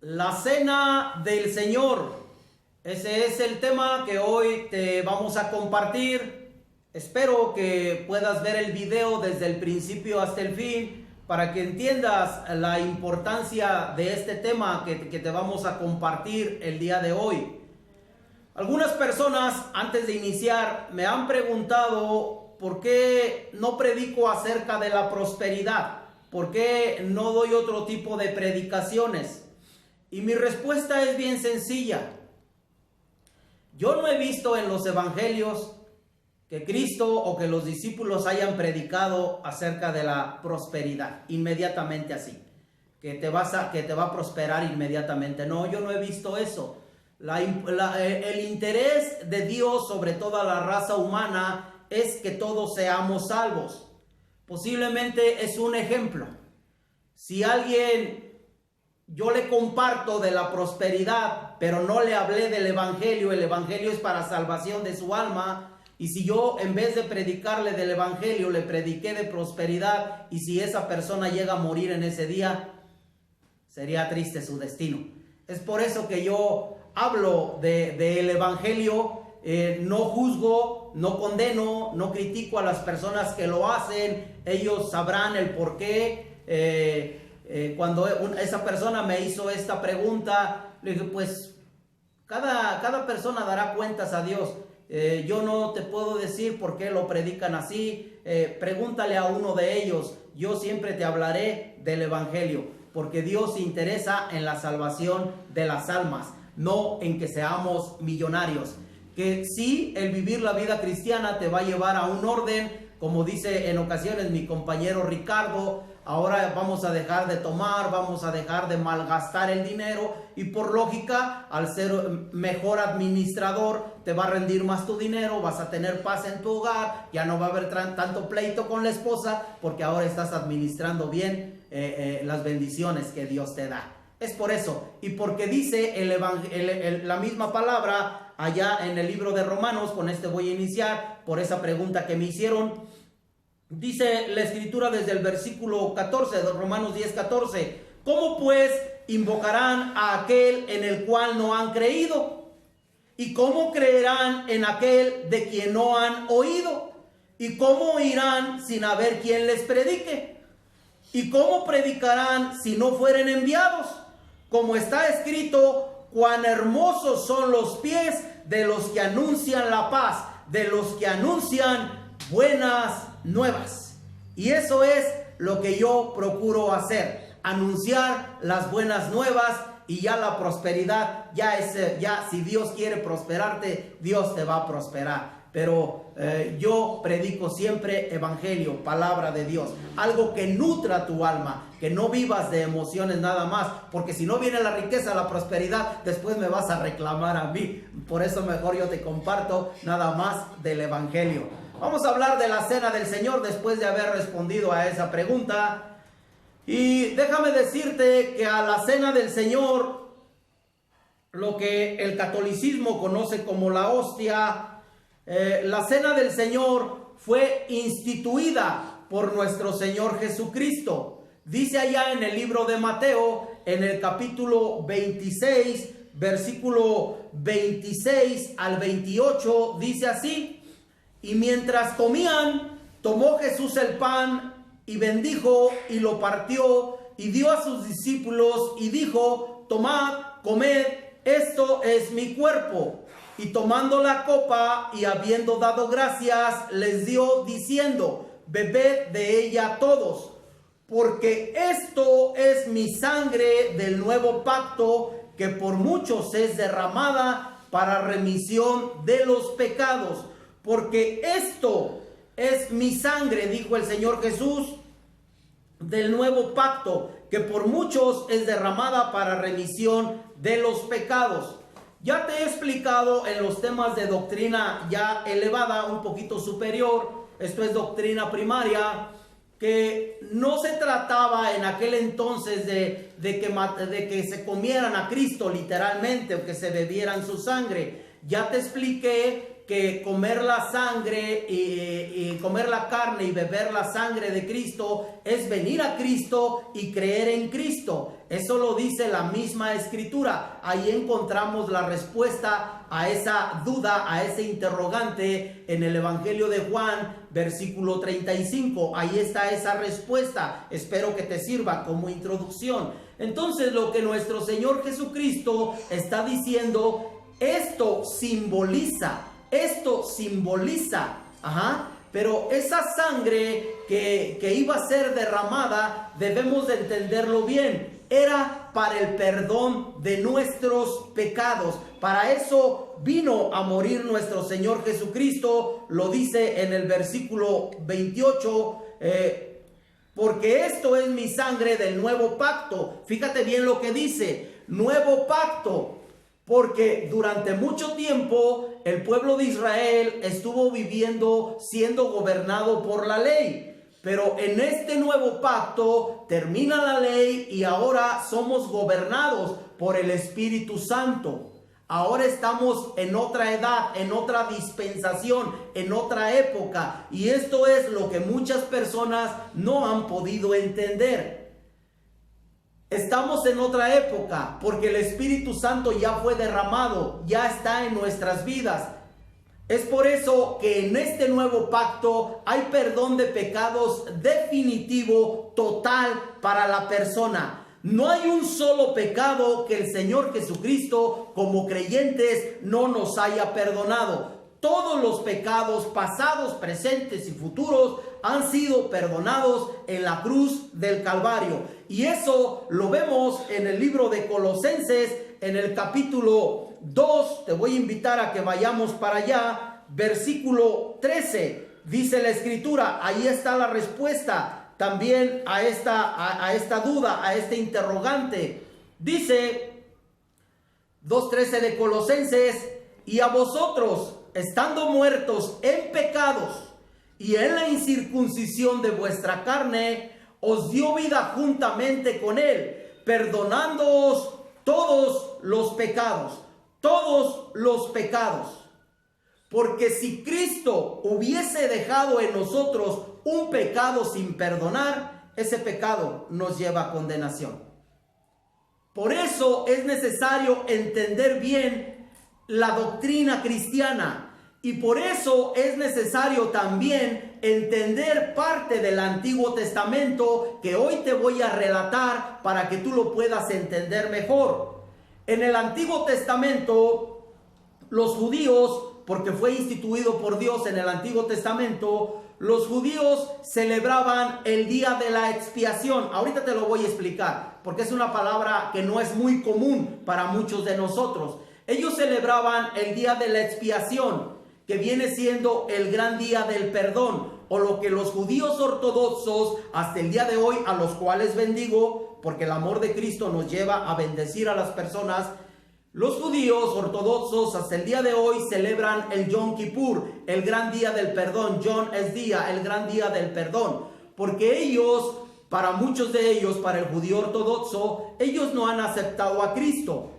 La cena del Señor. Ese es el tema que hoy te vamos a compartir. Espero que puedas ver el video desde el principio hasta el fin para que entiendas la importancia de este tema que te vamos a compartir el día de hoy. Algunas personas antes de iniciar me han preguntado por qué no predico acerca de la prosperidad, por qué no doy otro tipo de predicaciones. Y mi respuesta es bien sencilla. Yo no he visto en los evangelios que Cristo o que los discípulos hayan predicado acerca de la prosperidad, inmediatamente así, que te va a prosperar inmediatamente. No, yo no he visto eso. El interés de Dios sobre toda la raza humana es que todos seamos salvos. Posiblemente es un ejemplo. Si yo le comparto de la prosperidad, pero no le hablé del evangelio, el evangelio es para salvación de su alma, y si yo en vez de predicarle del evangelio le prediqué de prosperidad, y si esa persona llega a morir en ese día, sería triste su destino. Es por eso que yo hablo del evangelio, no juzgo, no condeno, no critico a las personas que lo hacen. Ellos sabrán el por qué. Cuando esa persona me hizo esta pregunta, le dije, pues cada persona dará cuentas a Dios. Yo no te puedo decir por qué lo predican así. Pregúntale a uno de ellos. Yo siempre te hablaré del evangelio, porque Dios se interesa en la salvación de las almas, no en que seamos millonarios. Que sí, el vivir la vida cristiana te va a llevar a un orden, como dice en ocasiones mi compañero Ricardo. Ahora vamos a dejar de tomar, vamos a dejar de malgastar el dinero, y por lógica, al ser mejor administrador, te va a rendir más tu dinero, vas a tener paz en tu hogar, ya no va a haber tanto pleito con la esposa, porque ahora estás administrando bien las bendiciones que Dios te da. Es por eso, y porque dice la misma palabra allá en el libro de Romanos. Con este voy a iniciar por esa pregunta que me hicieron. Dice la escritura desde el versículo 14 de Romanos 10:14. ¿Cómo pues invocarán a aquel en el cual no han creído? ¿Y cómo creerán en aquel de quien no han oído? ¿Y cómo oirán sin haber quien les predique? ¿Y cómo predicarán si no fueren enviados? Como está escrito, cuán hermosos son los pies de los que anuncian la paz, de los que anuncian buenas nuevas. Y eso es lo que yo procuro hacer, anunciar las buenas nuevas, y ya la prosperidad, ya si Dios quiere prosperarte, Dios te va a prosperar. Pero yo predico siempre evangelio, palabra de Dios, algo que nutra tu alma, que no vivas de emociones nada más, porque si no viene la riqueza, la prosperidad, después me vas a reclamar a mí. Por eso mejor yo te comparto nada más del evangelio. Vamos a hablar de la cena del Señor después de haber respondido a esa pregunta. Y déjame decirte que a la cena del Señor, lo que el catolicismo conoce como la hostia, la cena del Señor fue instituida por nuestro Señor Jesucristo. Dice allá en el libro de Mateo, en el capítulo 26, versículo 26 al 28, dice así: y mientras comían, tomó Jesús el pan y bendijo y lo partió y dio a sus discípulos y dijo: tomad, comed, esto es mi cuerpo. Y tomando la copa y habiendo dado gracias, les dio diciendo: bebed de ella todos, porque esto es mi sangre del nuevo pacto, que por muchos es derramada para remisión de los pecados. Porque esto es mi sangre, dijo el Señor Jesús, del nuevo pacto, que por muchos es derramada para remisión de los pecados. Ya te he explicado en los temas de doctrina ya elevada, un poquito superior, esto es doctrina primaria, que no se trataba en aquel entonces de que se comieran a Cristo literalmente, o que se bebieran su sangre. Ya te expliqué que comer la sangre y comer la carne y beber la sangre de Cristo es venir a Cristo y creer en Cristo. Eso lo dice la misma Escritura. Ahí encontramos la respuesta a esa duda, a ese interrogante en el Evangelio de Juan, versículo 35. Ahí está esa respuesta. Espero que te sirva como introducción. Entonces, lo que nuestro Señor Jesucristo está diciendo, esto simboliza, pero esa sangre que iba a ser derramada, debemos de entenderlo bien, era para el perdón de nuestros pecados. Para eso vino a morir nuestro Señor Jesucristo. Lo dice en el versículo 28, porque esto es mi sangre del nuevo pacto. Fíjate bien lo que dice, nuevo pacto. Porque durante mucho tiempo el pueblo de Israel estuvo viviendo, siendo gobernado por la ley. Pero en este nuevo pacto termina la ley y ahora somos gobernados por el Espíritu Santo. Ahora estamos en otra edad, en otra dispensación, en otra época. Y esto es lo que muchas personas no han podido entender. Estamos en otra época porque el Espíritu Santo ya fue derramado, ya está en nuestras vidas. Es por eso que en este nuevo pacto hay perdón de pecados definitivo, total para la persona. No hay un solo pecado que el Señor Jesucristo, como creyentes, no nos haya perdonado. Todos los pecados pasados, presentes y futuros han sido perdonados en la cruz del Calvario. Y eso lo vemos en el libro de Colosenses, en el capítulo 2. Te voy a invitar a que vayamos para allá. Versículo 13. Dice la Escritura, ahí está la respuesta también a esta duda, a este interrogante. Dice 2:13 de Colosenses, y a vosotros, estando muertos en pecados y en la incircuncisión de vuestra carne, os dio vida juntamente con él, perdonándoos todos los pecados. Porque si Cristo hubiese dejado en nosotros un pecado sin perdonar, ese pecado nos lleva a condenación. Por eso es necesario entender bien la doctrina cristiana. Y por eso es necesario también entender parte del Antiguo Testamento que hoy te voy a relatar para que tú lo puedas entender mejor. En el Antiguo Testamento, los judíos, porque fue instituido por Dios en el Antiguo Testamento, los judíos celebraban el día de la expiación. Ahorita te lo voy a explicar, porque es una palabra que no es muy común para muchos de nosotros. Ellos celebraban el día de la expiación, que viene siendo el gran día del perdón, o lo que los judíos ortodoxos hasta el día de hoy, a los cuales bendigo, porque el amor de Cristo nos lleva a bendecir a las personas. Los judíos ortodoxos hasta el día de hoy celebran el Yom Kippur, el gran día del perdón. Yom es día, el gran día del perdón, porque ellos, para muchos de ellos, para el judío ortodoxo, ellos no han aceptado a Cristo.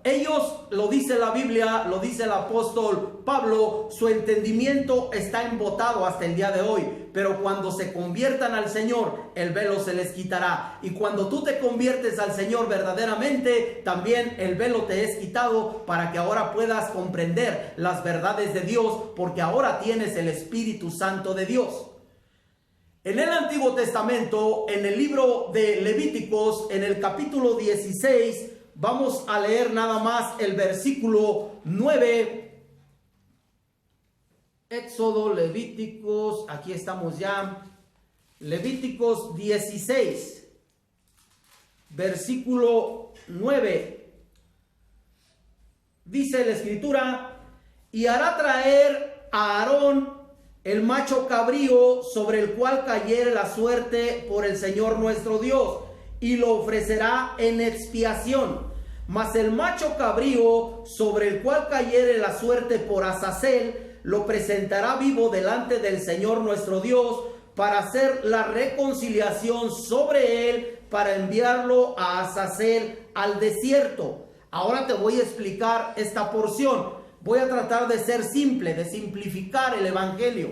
Ellos, lo dice la Biblia, lo dice el apóstol Pablo, su entendimiento está embotado hasta el día de hoy. Pero cuando se conviertan al Señor, el velo se les quitará. Y cuando tú te conviertes al Señor verdaderamente, también el velo te es quitado para que ahora puedas comprender las verdades de Dios, porque ahora tienes el Espíritu Santo de Dios. En el Antiguo Testamento, en el libro de Levíticos, en el capítulo 16, vamos a leer nada más el versículo 9. Éxodo, Levíticos, aquí estamos ya. Levíticos 16, versículo 9. Dice la Escritura, y hará traer a Aarón el macho cabrío sobre el cual cayere la suerte por el Señor nuestro Dios, y lo ofrecerá en expiación. Mas el macho cabrío sobre el cual cayere la suerte por Azazel, lo presentará vivo delante del Señor nuestro Dios para hacer la reconciliación sobre él, para enviarlo a Azazel al desierto. Ahora te voy a explicar esta porción. voy a tratar de ser simple, de simplificar el evangelio.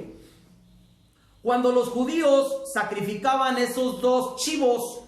Cuando los judíos sacrificaban esos dos chivos,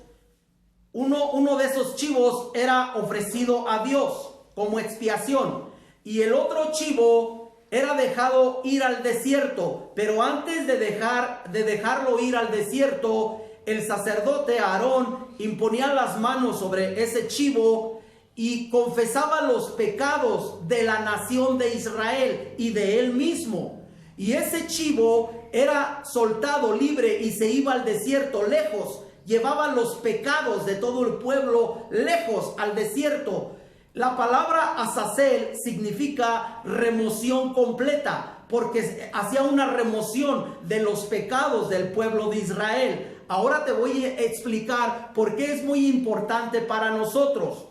uno de esos chivos era ofrecido a Dios como expiación y el otro chivo era dejado ir al desierto. Pero antes de dejarlo ir al desierto, el sacerdote Aarón imponía las manos sobre ese chivo y confesaba los pecados de la nación de Israel y de él mismo. Y ese chivo era soltado libre y se iba al desierto lejos. Llevaba los pecados de todo el pueblo lejos al desierto. La palabra Azazel significa remoción completa, porque hacía una remoción de los pecados del pueblo de Israel. Ahora te voy a explicar por qué es muy importante para nosotros.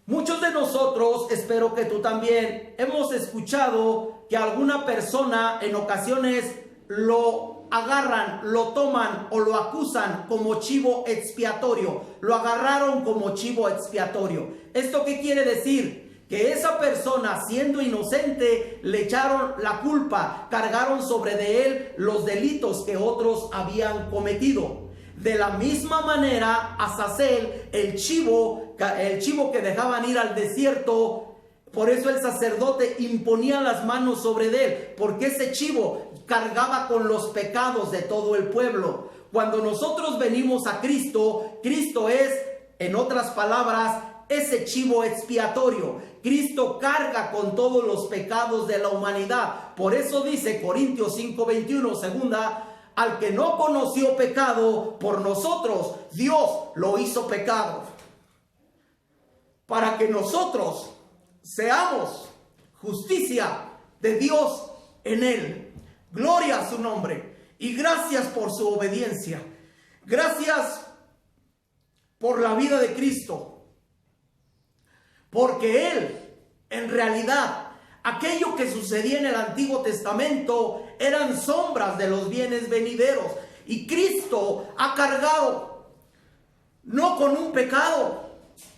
Muchos de nosotros, espero que tú también, hemos escuchado que alguna persona en ocasiones lo agarran, lo toman o lo acusan como chivo expiatorio. Lo agarraron como chivo expiatorio. ¿Esto qué quiere decir? Que esa persona, siendo inocente, le echaron la culpa, cargaron sobre de él los delitos que otros habían cometido. De la misma manera, Azazel, el chivo que dejaban ir al desierto, por eso el sacerdote imponía las manos sobre él, porque ese chivo cargaba con los pecados de todo el pueblo. Cuando nosotros venimos a Cristo, Cristo es, en otras palabras, ese chivo expiatorio. Cristo carga con todos los pecados de la humanidad. Por eso dice Corintios 5:21, segunda, al que no conoció pecado, por nosotros Dios lo hizo pecado, para que nosotros seamos justicia de Dios en él. Gloria a su nombre. Y gracias por su obediencia. Gracias por la vida de Cristo. Porque Él, en realidad, aquello que sucedía en el Antiguo Testamento eran sombras de los bienes venideros. Y Cristo ha cargado, no con un pecado,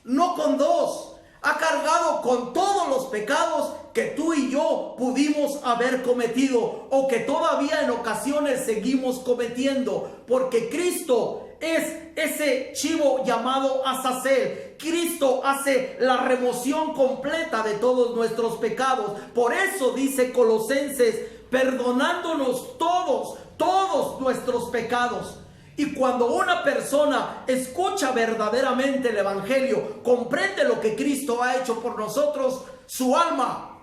no con dos, ha cargado con todos los pecados que tú y yo pudimos haber cometido o que todavía en ocasiones seguimos cometiendo, porque Cristo es ese chivo llamado Azazel. Cristo hace la remoción completa de todos nuestros pecados. Por eso dice Colosenses, perdonándonos todos nuestros pecados. Y cuando una persona escucha verdaderamente el evangelio, comprende lo que Cristo ha hecho por nosotros, su alma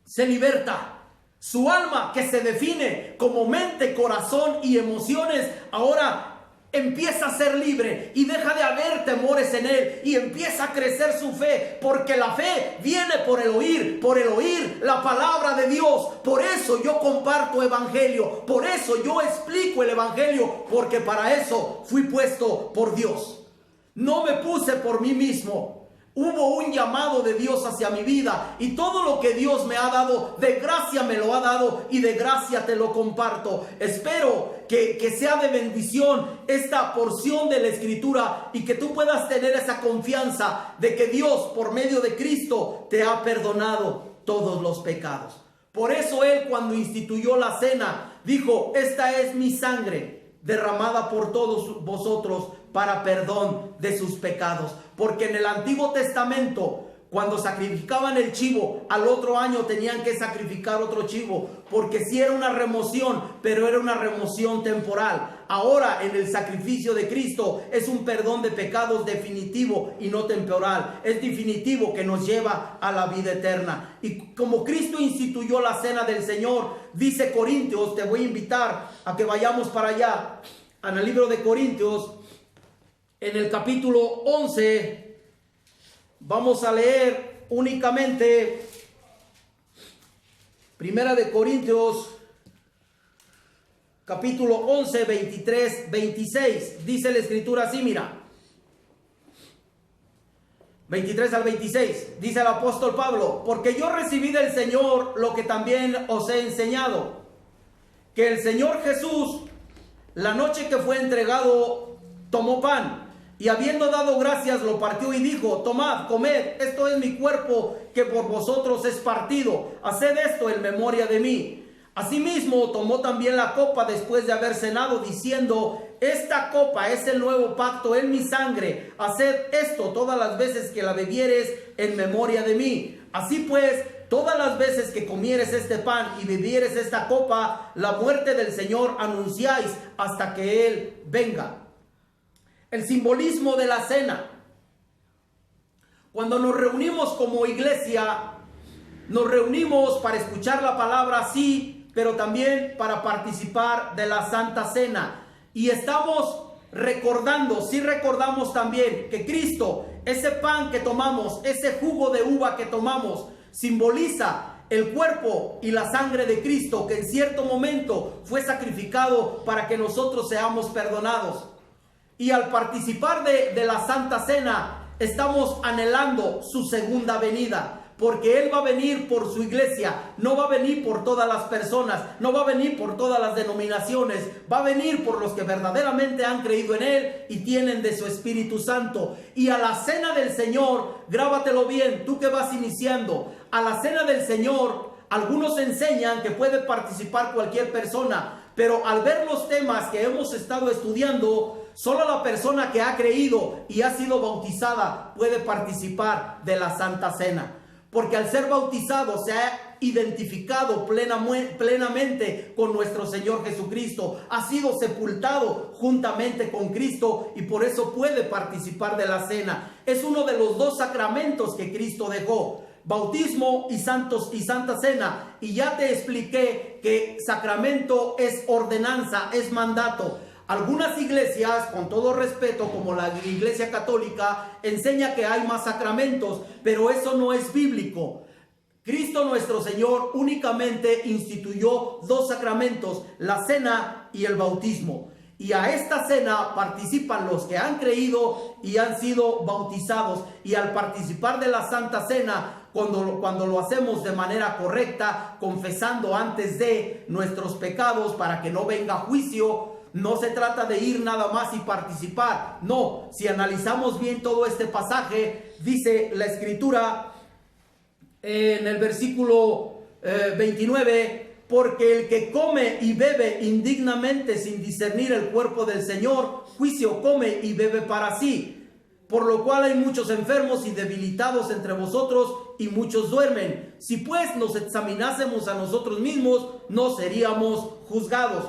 se liberta. Su alma, que se define como mente, corazón y emociones, ahora empieza a ser libre y deja de haber temores en él y empieza a crecer su fe, porque la fe viene por el oír la palabra de Dios. Por eso yo comparto evangelio, por eso yo explico el evangelio, porque para eso fui puesto por Dios. No me puse por mí mismo. Hubo un llamado de Dios hacia mi vida y todo lo que Dios me ha dado, de gracia me lo ha dado y de gracia te lo comparto. Espero que sea de bendición esta porción de la Escritura y que tú puedas tener esa confianza de que Dios, por medio de Cristo, te ha perdonado todos los pecados. Por eso Él, cuando instituyó la cena, dijo, esta es mi sangre derramada por todos vosotros para perdón de sus pecados. Porque en el Antiguo Testamento, cuando sacrificaban el chivo, al otro año tenían que sacrificar otro chivo, porque sí era una remoción, pero era una remoción temporal. Ahora en el sacrificio de Cristo es un perdón de pecados definitivo y no temporal. Es definitivo, que nos lleva a la vida eterna. Y como Cristo instituyó la cena del Señor, dice Corintios, te voy a invitar a que vayamos para allá, en el libro de Corintios, en el capítulo 11, vamos a leer únicamente Primera de Corintios, capítulo 11, 23, 26. Dice la Escritura así, mira. 23 al 26. Dice el apóstol Pablo, porque yo recibí del Señor lo que también os he enseñado, que el Señor Jesús, la noche que fue entregado, tomó pan Y habiendo dado gracias, lo partió y dijo: tomad, comed, esto es mi cuerpo que por vosotros es partido. Haced esto en memoria de mí. Asimismo, tomó también la copa después de haber cenado, diciendo: esta copa es el nuevo pacto en mi sangre. Haced esto todas las veces que la bebieres en memoria de mí. Así pues, todas las veces que comieres este pan y bebieres esta copa, la muerte del Señor anunciáis hasta que Él venga. El simbolismo de la cena. Cuando nos reunimos como iglesia, nos reunimos para escuchar la palabra, sí, pero también para participar de la Santa Cena. Y estamos recordando, sí recordamos también que Cristo, ese pan que tomamos, ese jugo de uva que tomamos, simboliza el cuerpo y la sangre de Cristo, que en cierto momento fue sacrificado para que nosotros seamos perdonados. Y al participar de la Santa Cena, estamos anhelando su segunda venida. Porque Él va a venir por su iglesia, no va a venir por todas las personas, no va a venir por todas las denominaciones, va a venir por los que verdaderamente han creído en Él y tienen de su Espíritu Santo. Y a la cena del Señor, grábatelo bien, tú que vas iniciando, a la cena del Señor, algunos enseñan que puede participar cualquier persona, pero al ver los temas que hemos estado estudiando, solo la persona que ha creído y ha sido bautizada puede participar de la Santa Cena. Porque al ser bautizado se ha identificado plenamente con nuestro Señor Jesucristo. Ha sido sepultado juntamente con Cristo y por eso puede participar de la cena. Es uno de los dos sacramentos que Cristo dejó: bautismo y Santa Cena. Y ya te expliqué que sacramento es ordenanza, es mandato. Algunas iglesias, con todo respeto, como la Iglesia Católica, enseña que hay más sacramentos, pero eso no es bíblico. Cristo nuestro Señor únicamente instituyó dos sacramentos, la cena y el bautismo. Y a esta cena participan los que han creído y han sido bautizados. Y al participar de la Santa Cena, cuando lo hacemos de manera correcta, confesando antes de nuestros pecados para que no venga juicio, no se trata de ir nada más y participar. No, si analizamos bien todo este pasaje, dice la Escritura en el versículo 29, porque el que come y bebe indignamente sin discernir el cuerpo del Señor, juicio come y bebe para sí. Por lo cual hay muchos enfermos y debilitados entre vosotros y muchos duermen. Si pues nos examinásemos a nosotros mismos, no seríamos juzgados.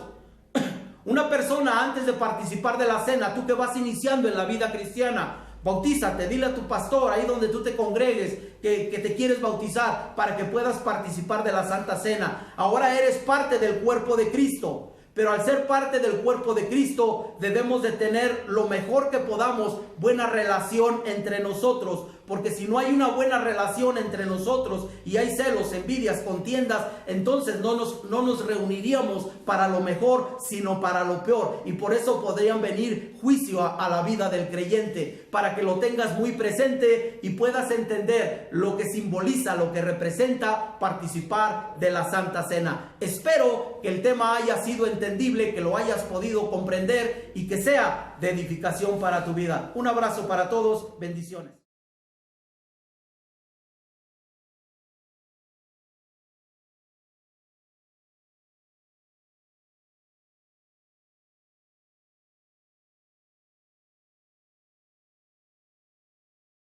Una persona, antes de participar de la cena, tú que vas iniciando en la vida cristiana, bautízate, dile a tu pastor ahí donde tú te congregues que te quieres bautizar para que puedas participar de la Santa Cena. Ahora eres parte del cuerpo de Cristo. Pero al ser parte del cuerpo de Cristo, debemos de tener lo mejor que podamos, buena relación entre nosotros. Porque si no hay una buena relación entre nosotros y hay celos, envidias, contiendas, entonces no nos reuniríamos para lo mejor, sino para lo peor. Y por eso podrían venir juicio a la vida del creyente, para que lo tengas muy presente y puedas entender lo que simboliza, lo que representa participar de la Santa Cena. Espero que el tema haya sido entendible, que lo hayas podido comprender y que sea de edificación para tu vida. Un abrazo para todos, bendiciones.